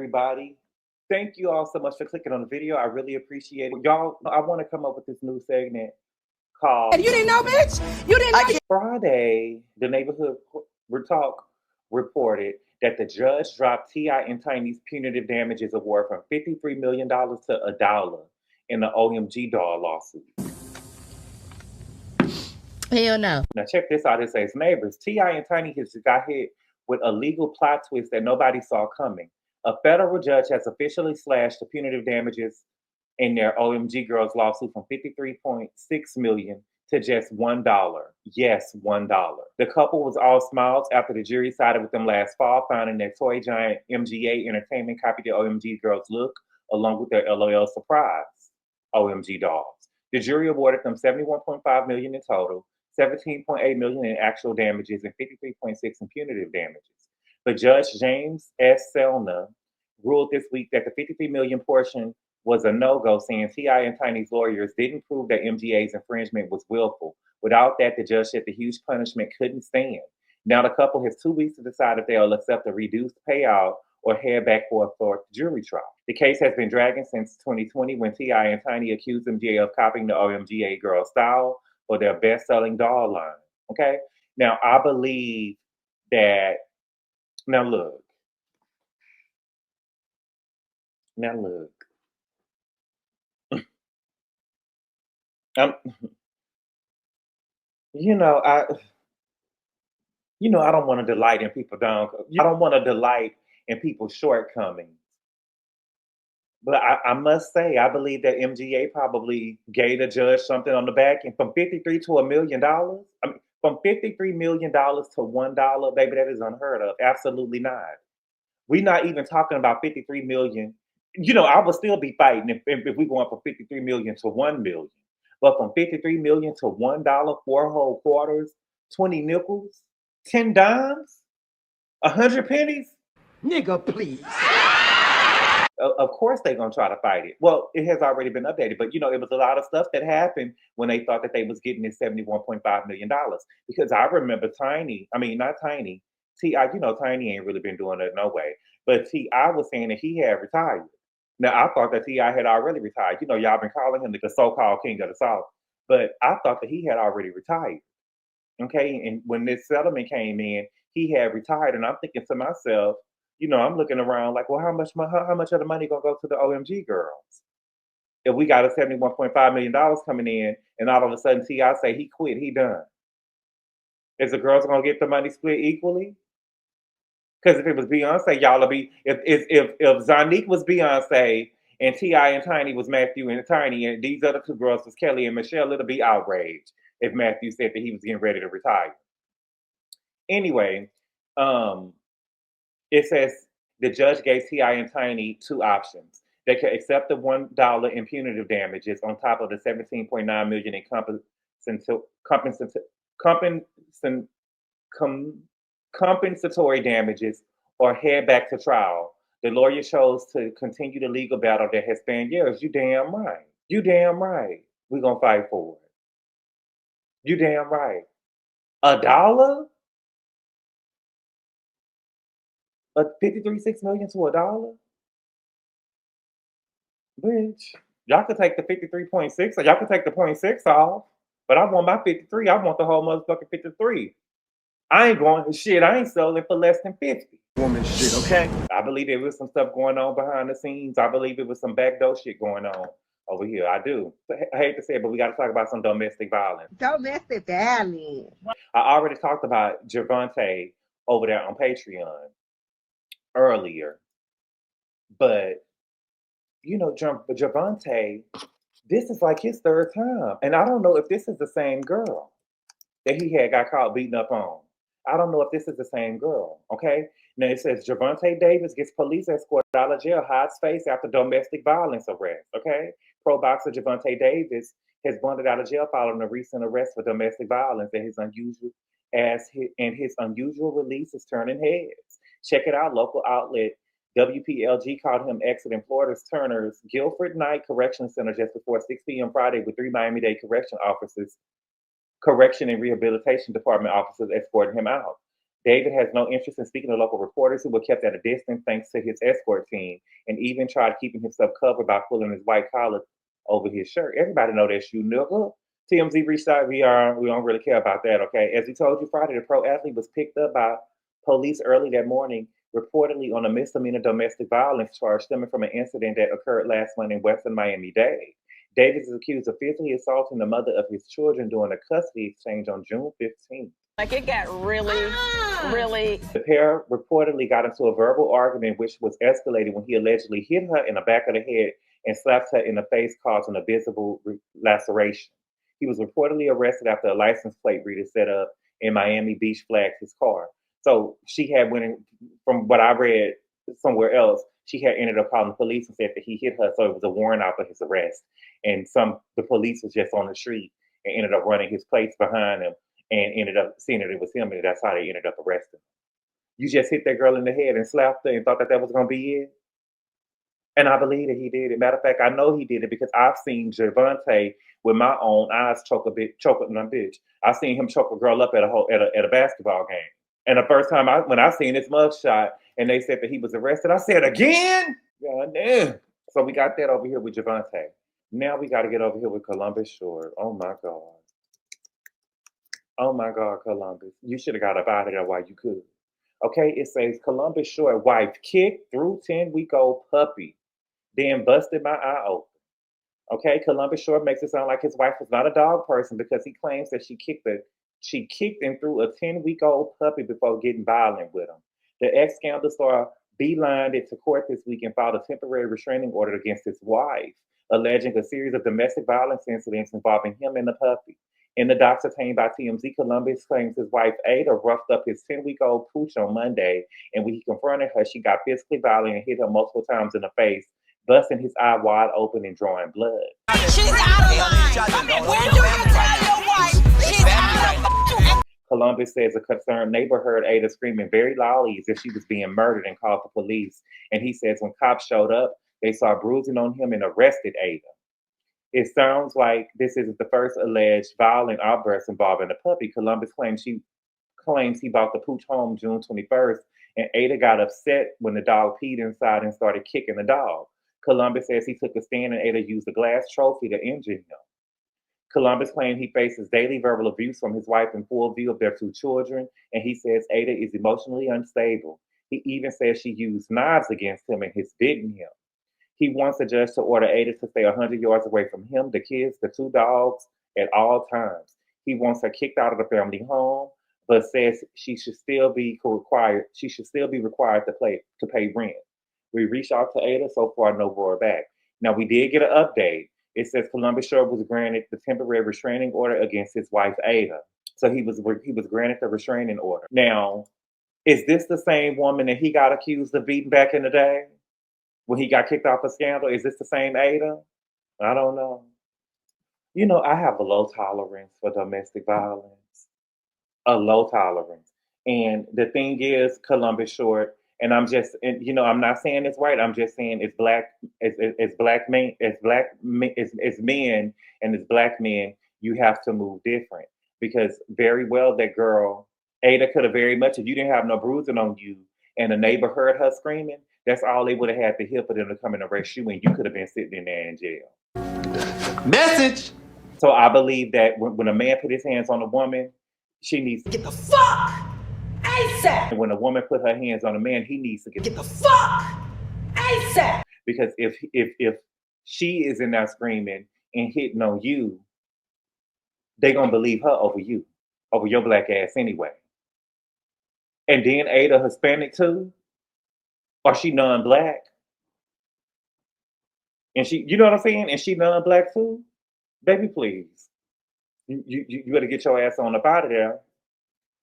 everybody. Thank you all so much for clicking on the video. I really appreciate it. Y'all, I want to come up with this new segment called You didn't know, bitch? You didn't know? Friday. The Neighborhood Talk reported that the judge dropped T.I. and Tiny's punitive damages award from $53 million to $1 in the OMG doll lawsuit. Hell no. Now check this out. It says neighbors. T.I. and Tiny has got hit with a legal plot twist that nobody saw coming. A federal judge has officially slashed the punitive damages in their OMG Girls lawsuit from $53.6 million to just $1. Yes, $1. The couple was all smiles after the jury sided with them last fall, finding that toy giant MGA Entertainment copied the OMG Girls look along with their LOL surprise OMG dolls. The jury awarded them $71.5 million in total, $17.8 million in actual damages, and $53.6 in punitive damages. But Judge James S. Selna ruled this week that the $53 million portion was a no-go, saying T.I. and Tiny's lawyers didn't prove that MGA's infringement was willful. Without that, the judge said the huge punishment couldn't stand. Now the couple has 2 weeks to decide if they'll accept a reduced payout or head back for a fourth jury trial. The case has been dragging since 2020 when T.I. and Tiny accused MGA of copying the OMGA Girl style for their best-selling doll line. Okay? Now, I believe that... Now, look. I don't want to delight in people down. I don't want to delight in people's shortcomings. But I must say, I believe that MGA probably gave the judge something on the back end from $53 to $1 million. I mean, from $53 million to $1, baby, that is unheard of. Absolutely not. We're not even talking about $53 million. I would still be fighting if we going from $53 million to $1 million. But from $53 million to $1, 4 whole quarters, 20 nickels, 10 dimes, 100 pennies. Nigga, please. Of course they're going to try to fight it. Well, it has already been updated, but it was a lot of stuff that happened when they thought that they was getting this $71.5 million. Because I remember not Tiny, T.I., Tiny ain't really been doing it no way. But T.I. was saying that he had retired. Now, I thought that T.I. had already retired. Y'all been calling him the so-called king of the South. But I thought that he had already retired. Okay? And when this settlement came in, he had retired. And I'm thinking to myself, I'm looking around like, well, how much of the money going to go to the OMG girls? If we got a $71.5 million coming in, and all of a sudden T.I. say he quit, he done. Is the girls going to get the money split equally? Because if it was Beyonce, y'all will be, if Zanique was Beyonce and T.I. and Tiny was Matthew and Tiny, and these other 2 girls was Kelly and Michelle, it'll be outraged if Matthew said that he was getting ready to retire. Anyway, it says the judge gave T.I. and Tiny 2 options. They could accept the $1 in punitive damages on top of the $17.9 million in compensatory damages, or head back to trial. The lawyer chose to continue the legal battle that has spanned years. You damn right. You damn right. We're going to fight for it. You damn right. $1? $53.6 million to $1? Bitch, y'all could take the 53.6, or y'all could take the 0.6 off. But I want my 53. I want the whole motherfucking 53. I ain't selling for less than 50. Woman shit, okay? I believe there was some stuff going on behind the scenes. I believe it was some backdoor shit going on over here. I do. I hate to say it, but we got to talk about some domestic violence. Domestic violence. I already talked about Gervonta over there on Patreon earlier. But, Gervonta, this is like his 3rd time. And I don't know if this is the same girl that he got caught beating up on. I don't know if this is the same girl, okay? Now it says Gervonta Davis gets police escort out of jail, hides face after domestic violence arrest, okay? Pro boxer Gervonta Davis has bonded out of jail following a recent arrest for domestic violence and his unusual release is turning heads. Check it out, local outlet WPLG called him exiting Florida's Turner's Guilford Night Correction Center just before 6 p.m. Friday with 3 Miami-Dade Correction and Rehabilitation Department officers escorting him out. David has no interest in speaking to local reporters who were kept at a distance thanks to his escort team, and even tried keeping himself covered by pulling his white collar over his shirt. Everybody know that you nigga. TMZ reached out. We don't really care about that, okay? As we told you Friday, the pro athlete was picked up by police early that morning, reportedly on a misdemeanor domestic violence charge stemming from an incident that occurred last month in Western Miami-Dade. Davis is accused of physically assaulting the mother of his children during a custody exchange on June 15th. Like, it got really. The pair reportedly got into a verbal argument, which was escalated when he allegedly hit her in the back of the head and slapped her in the face, causing a visible laceration. He was reportedly arrested after a license plate reader set up in Miami Beach flagged his car. So she had from what I read somewhere else, she had ended up calling the police and said that he hit her, so it was a warrant out for his arrest. And the police was just on the street and ended up running his plates behind him and ended up seeing that it was him, and that's how they ended up arresting him. You just hit that girl in the head and slapped her and thought that was going to be it? And I believe that he did it. Matter of fact, I know he did it because I've seen Gervonta with my own eyes choke a bitch. I've seen him choke a girl up at a basketball game. And the first time when I seen his mugshot and they said that he was arrested, I said, again? God damn. So we got that over here with Gervonta. Now we got to get over here with Columbus Short. Oh my God. Oh my God, Columbus. You should have got up out of there while you could. Okay, it says Columbus Short wife kicked through 10-week-old puppy, then busted my eye open. Okay, Columbus Short makes it sound like his wife was not a dog person because he claims that she kicked and threw a 10-week-old puppy before getting violent with him. The ex-Scandal star beelined it to court this week and filed a temporary restraining order against his wife, alleging a series of domestic violence incidents involving him and the puppy. In the docs obtained by TMZ, Columbus claims his wife Ada roughed up his 10-week-old pooch on Monday, and when he confronted her, she got physically violent and hit him multiple times in the face, busting his eye wide open and drawing blood. She's out of line. When do you tell your wife she's out of line? Columbus says a concerned neighbor heard Ada screaming very loudly as if she was being murdered and called the police. And he says when cops showed up, they saw bruising on him and arrested Ada. It sounds like this isn't the first alleged violent outburst involving the puppy. Columbus claims he brought the pooch home June 21st, and Ada got upset when the dog peed inside and started kicking the dog. Columbus says he took a stand and Ada used a glass trophy to injure him. Columbus claimed he faces daily verbal abuse from his wife in full view of their 2 children, and he says Ada is emotionally unstable. He even says she used knives against him and has bitten him. He wants the judge to order Ada to stay 100 yards away from him, the kids, the 2 dogs, at all times. He wants her kicked out of the family home, but says she should still be required to pay rent. We reached out to Ada, so far no word back. Now we did get an update. It says Columbus Short was granted the temporary restraining order against his wife Ada. So he was granted the restraining order. Now, is this the same woman that he got accused of beating back in the day when he got kicked off a Scandal? Is this the same Ada? I don't know. You know, I have a low tolerance for domestic violence. A low tolerance. And the thing is, Columbus Short, and I'm not saying it's right. I'm just saying it's men and as black men, you have to move different because very well that girl Ada could have very much, if you didn't have no bruising on you and a neighbor heard her screaming, that's all they would have had to hear for them to come and arrest you, and you could have been sitting in there in jail. Message. So I believe that when a man put his hands on a woman, she needs to Get the fuck ASAP. And when a woman put her hands on a man, he needs to get the fuck ASAP. Because if she is in there screaming and hitting on you, they gonna believe her over you, over your black ass anyway. And then Ada Hispanic too, or she non-black, and you know what I'm saying? And she non-black too. Baby, please, you better get your ass on up out of there.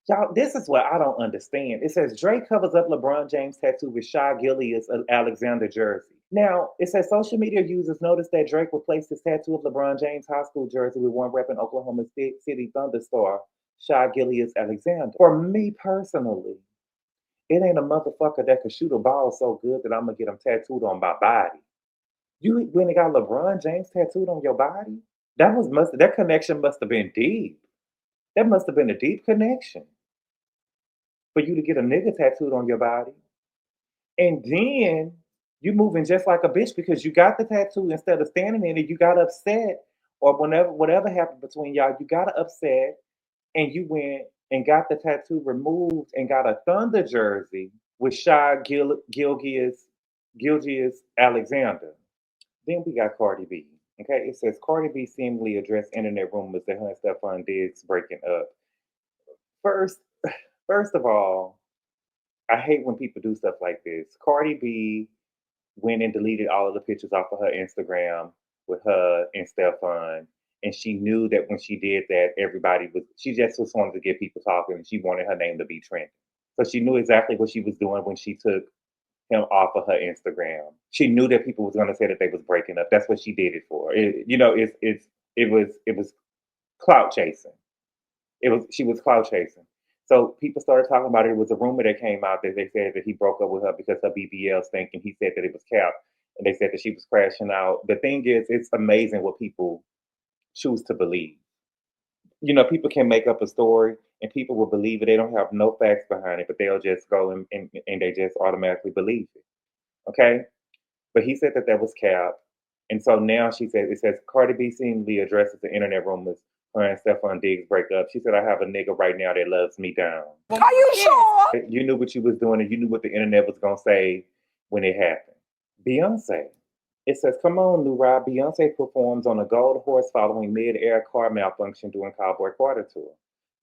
Y'all, this is what I don't understand. It says Drake covers up LeBron James tattoo with Shy Gillia's Alexander jersey. Now, it says social media users noticed that Drake replaced his tattoo of LeBron James high school jersey with one repping Oklahoma City Thunder star Shy Gillia's Alexander. For me personally, it ain't a motherfucker that could shoot a ball so good that I'm gonna get him tattooed on my body. You went and got LeBron James tattooed on your body? That connection must have been deep. That must have been a deep connection. for you to get a nigga tattooed on your body. And then you moving just like a bitch because you got the tattoo instead of standing in it, you got upset, or whatever happened between y'all, you got upset and you went and got the tattoo removed and got a Thunder jersey with Gilgeous Alexander. Then we got Cardi B. Okay, it says Cardi B seemingly addressed internet rumors that her and Stephon Diggs breaking up. First, first of all, I hate when people do stuff like this. Cardi B went and deleted all of the pictures off of her Instagram with her and Stephon. And she knew that when she did that, she just was wanted to get people talking and she wanted her name to be trending. So she knew exactly what she was doing when she took him off of her Instagram. She knew that people was going to say that they was breaking up. That's what she did it for. It was clout chasing. She was clout chasing. So people started talking about it. It was a rumor that came out that they said that he broke up with her because her BBL stank, and he said that it was cap, and they said that she was crashing out. The thing is, it's amazing what people choose to believe. People can make up a story and people will believe it. They don't have no facts behind it, but they'll just go and they just automatically believe it. Okay? But he said that was cap. And so now it says Cardi B seemingly addresses the internet rumors her and Stephon Diggs break up. She said, I have a nigga right now that loves me down. Are you sure? You knew what you was doing and you knew what the internet was going to say when it happened. Beyonce. It says, come on, New Ride. Beyonce performs on a gold horse following mid-air car malfunction during Cowboy Quarter Tour.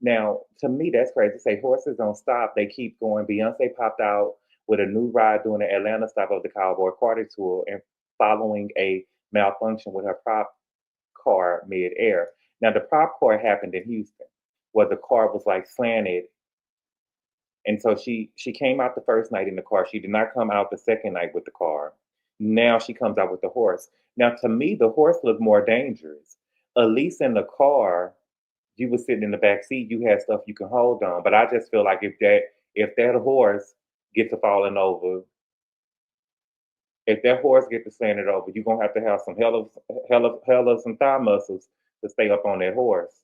Now, to me, that's crazy. Say horses don't stop. They keep going. Beyonce popped out with a new ride during the Atlanta stop of the Cowboy Quarter Tour and following a malfunction with her prop car mid-air. Now, the prop car happened in Houston, where the car was like slanted. And so she came out the first night in the car. She did not come out the second night with the car. Now she comes out with the horse. Now, to me, the horse looked more dangerous. At least in the car, you were sitting in the back seat, you had stuff you can hold on. But I just feel like if that horse gets to falling over, if that horse gets to standing over, you're gonna have to have some hell of some thigh muscles to stay up on that horse.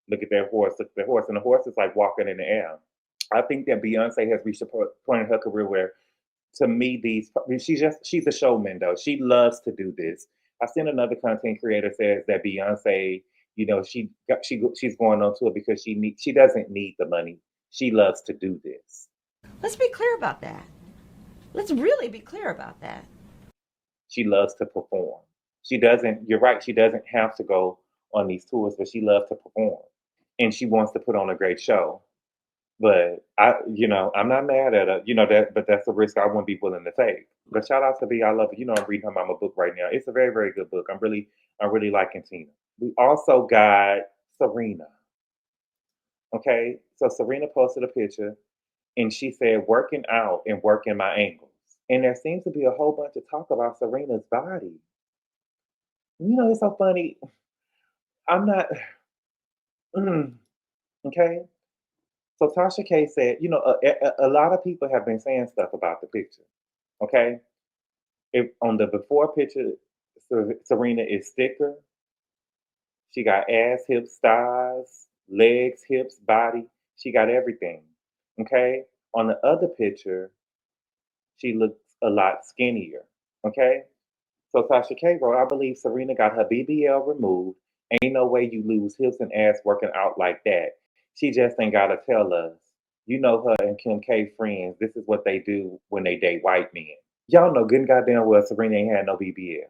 Look at that horse. Look at that horse, and the horse is like walking in the air. I think that Beyonce has reached a point in her career where, to me, she's a showman though. She loves to do this. I seen another content creator says that Beyonce, she's going on tour because she doesn't need the money. She loves to do this. Let's be clear about that. Let's really be clear about that. She loves to perform. You're right, she doesn't have to go on these tours, but she loves to perform. And she wants to put on a great show. But I'm not mad at her, but that's a risk I wouldn't be willing to take. But shout out to B. I love it. I'm reading her mama book right now. It's a very, very good book. I'm really liking Tina. We also got Serena. Okay, so Serena posted a picture and she said, working out and working my ankles. And there seems to be a whole bunch of talk about Serena's body. It's so funny. I'm not, okay? So Tasha K said, a lot of people have been saying stuff about the picture, okay? If on the before picture, Serena is thicker. She got ass, hips, thighs, legs, hips, body. She got everything, okay? On the other picture, she looks a lot skinnier, okay? So Tasha K wrote, I believe Serena got her BBL removed. Ain't no way you lose hips and ass working out like that. She just ain't got to tell us. Her and Kim K friends, this is what they do when they date white men. Y'all know good and goddamn well Serena ain't had no BBL.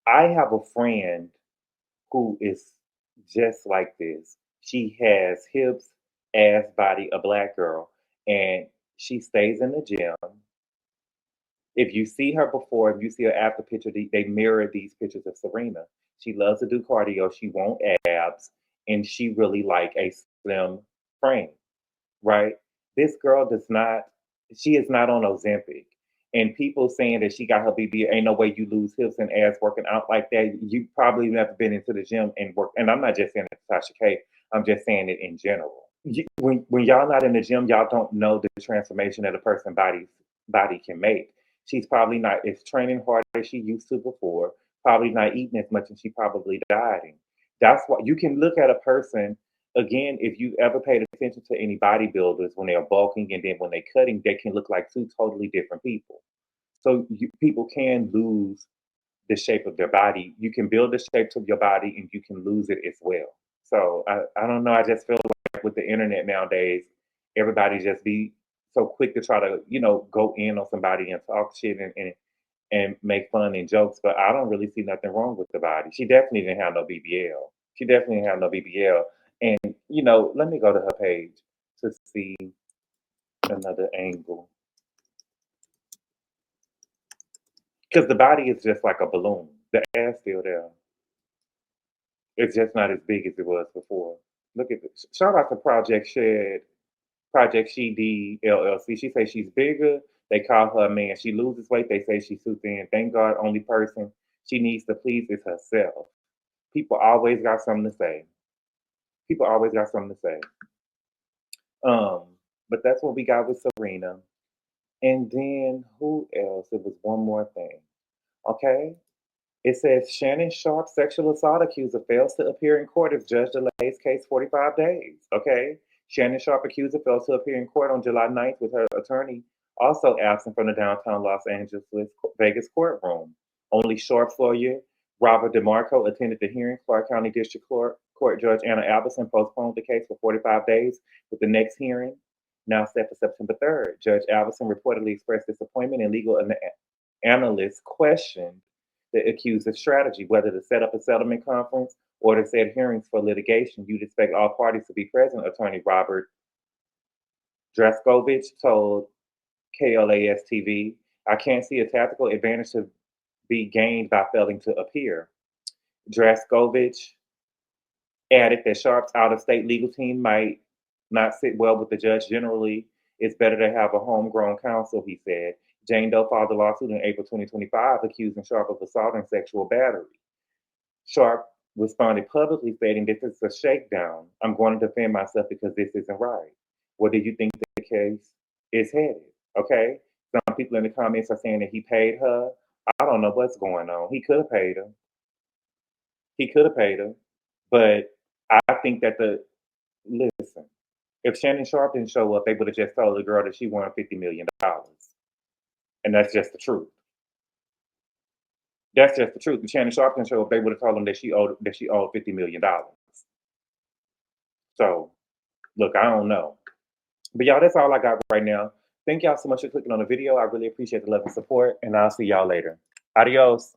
I have a friend who is just like this. She has hips, ass, body, a black girl, and she stays in the gym. If you see her before, if you see her after picture, they mirror these pictures of Serena. She loves to do cardio. She wants abs, and she really like a slim frame, right? This girl she is not on Ozempic. And people saying that she got her BBL, ain't no way you lose hips and ass working out like that. You probably never been into the gym and work. And I'm not just saying it to Tasha K. I'm just saying it in general. When y'all not in the gym, y'all don't know the transformation that a person's body can make. She's probably not as training hard as she used to before, probably not eating as much, and she probably dieting. That's why you can look at a person, again, if you ever paid attention to any bodybuilders when they're bulking and then when they're cutting, they can look like two totally different people. So people can lose the shape of their body. You can build the shape of your body and you can lose it as well. So I don't know. I just feel like with the internet nowadays, everybody just be so quick to try to, go in on somebody and talk shit and make fun and jokes. But I don't really see nothing wrong with the body. She definitely didn't have no BBL. She definitely didn't have no BBL. And, let me go to her page to see another angle. Because the body is just like a balloon. The ass still there. It's just not as big as it was before. Look at this. Shout out to Project She D LLC. She says she's bigger. They call her a man. She loses weight. They say she's too thin. Thank God, only person she needs to please is herself. People always got something to say. People always got something to say. But that's what we got with Serena. And then who else? It was one more thing. Okay. It says Shannon Sharp sexual assault accuser fails to appear in court if judge delays case 45 days. Okay. Shannon Sharp accuser fails to appear in court on July 9th with her attorney also absent from the downtown Los Angeles Vegas courtroom. Only Sharp's lawyer, Robert DeMarco, attended the hearing. Clark County District Court Judge Anna Albertson postponed the case for 45 days with the next hearing now set for September 3rd. Judge Albertson reportedly expressed disappointment and legal analysts questioned the accuser's strategy, whether to set up a settlement conference or to set hearings for litigation. You'd expect all parties to be present, attorney Robert Draskovic told KLAS TV. I can't see a tactical advantage to be gained by failing to appear. Draskovic added that Sharp's out-of-state legal team might not sit well with the judge. Generally, it's better to have a homegrown counsel, he said. Jane Doe filed a lawsuit in April 2025 accusing Sharp of assault and sexual battery. Sharp responded publicly stating, "This is a shakedown. I'm going to defend myself because this isn't right." Where do you think the case is headed? Okay? Some people in the comments are saying that he paid her. I don't know what's going on. He could have paid her. He could have paid her. But I think that listen, if Shannon Sharp didn't show up, they would have just told the girl that she won $50 million. And that's just the truth. That's just the truth. If Shannon Sharp didn't show up, they would have told them that she owed $50 million. So, look, I don't know. But y'all, that's all I got right now. Thank y'all so much for clicking on the video. I really appreciate the love and support, and I'll see y'all later. Adios.